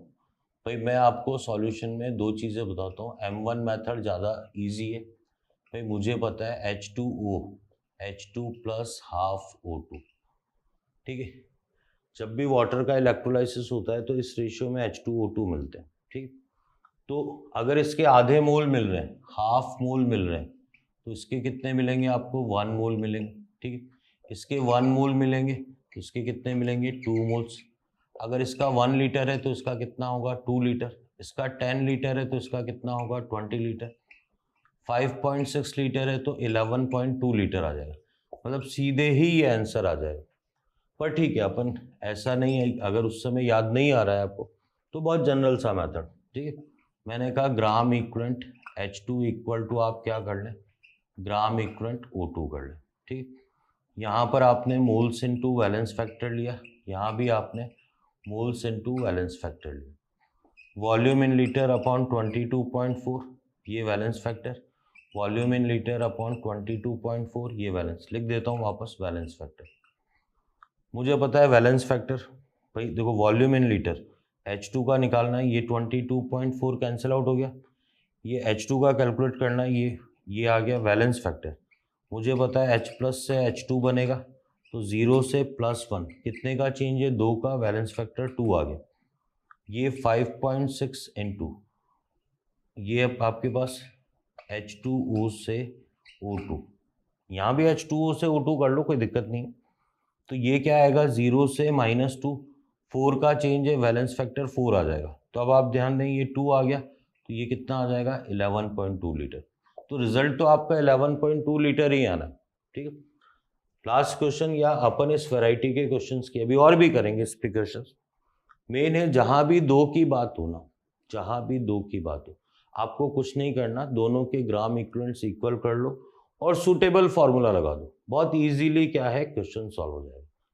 भाई, मैं आपको सॉल्यूशन में 2 चीज़ें बताता हूँ। M1 मेथड ज़्यादा इजी है भाई, मुझे पता है H2 प्लस हाफ O2, ठीक है। जब भी वाटर का इलेक्ट्रोलाइसिस होता है तो इस रेशियो में H2O2 मिलते हैं, ठीक। तो अगर इसके आधे मोल मिल रहे हैं, हाफ मोल मिल रहे हैं, तो इसके कितने मिलेंगे आपको, 1 मोल मिलेंगे, ठीक है। इसके 1 मोल मिलेंगे तो इसके कितने मिलेंगे, 2 मोल्स। अगर इसका 1 लीटर है तो इसका कितना होगा, 2 लीटर। इसका 10 लीटर है तो इसका कितना होगा, 20 लीटर। 5.6 लीटर है तो 11.2 लीटर आ जाएगा, मतलब सीधे ही ये आंसर आ जाएगा। पर ठीक है, अपन ऐसा नहीं है, अगर उस समय याद नहीं आ रहा है आपको तो बहुत जनरल सा मेथड, ठीक है। मैंने कहा gram equivalent H2 equal to आप क्या कर लें, ग्राम इक्वलेंट O2 कर लें, ठीक। यहाँ पर आपने मोल्स इनटू वैलेंस फैक्टर लिया, यहाँ भी आपने मोल्स इनटू वैलेंस फैक्टर लिया। वॉल्यूम इन लीटर अपॉन 22.4 ये valence factor, volume in litre upon 22.4 ये वैलेंस, लिख देता हूँ वापस वैलेंस फैक्टर। मुझे पता है वैलेंस फैक्टर, भाई देखो वॉल्यूम इन लीटर H2 का निकालना है, ये 22.4 कैंसिल आउट हो गया, ये H2 का कैलकुलेट करना है, ये आ गया वैलेंस फैक्टर। मुझे पता है H प्लस से H2 बनेगा, तो 0 से +1 कितने का चेंज है, 2 का, वैलेंस फैक्टर 2 आ गया। ये 5.6 इंटू ये आपके पास H2O से O2, यहाँ भी H2O से O2 कर लो, कोई दिक्कत नहीं। तो ये क्या आएगा, 0 से -2, 4 का चेंज है, वैलेंस फैक्टर 4 आ जाएगा। तो अब आप ध्यान दें, ये 2 आ गया तो ये कितना आ जाएगा, 11.2 लीटर। तो रिजल्ट तो आपका 11.2 लीटर ही आना, ठीक है। लास्ट क्वेश्चन, या अपन इस वैरायटी के क्वेश्चंस की अभी और भी करेंगे इस पे क्वेश्चंस। मेन है जहां भी 2 की बात हो ना, जहां भी 2 की बात हो, आपको कुछ नहीं करना, दोनों के ग्राम इक्विवेलेंट्स इक्वल कर लो और सूटेबल फॉर्मूला लगा दो, बहुत इजीली क्या है क्वेश्चन सॉल्व हो जाएगा।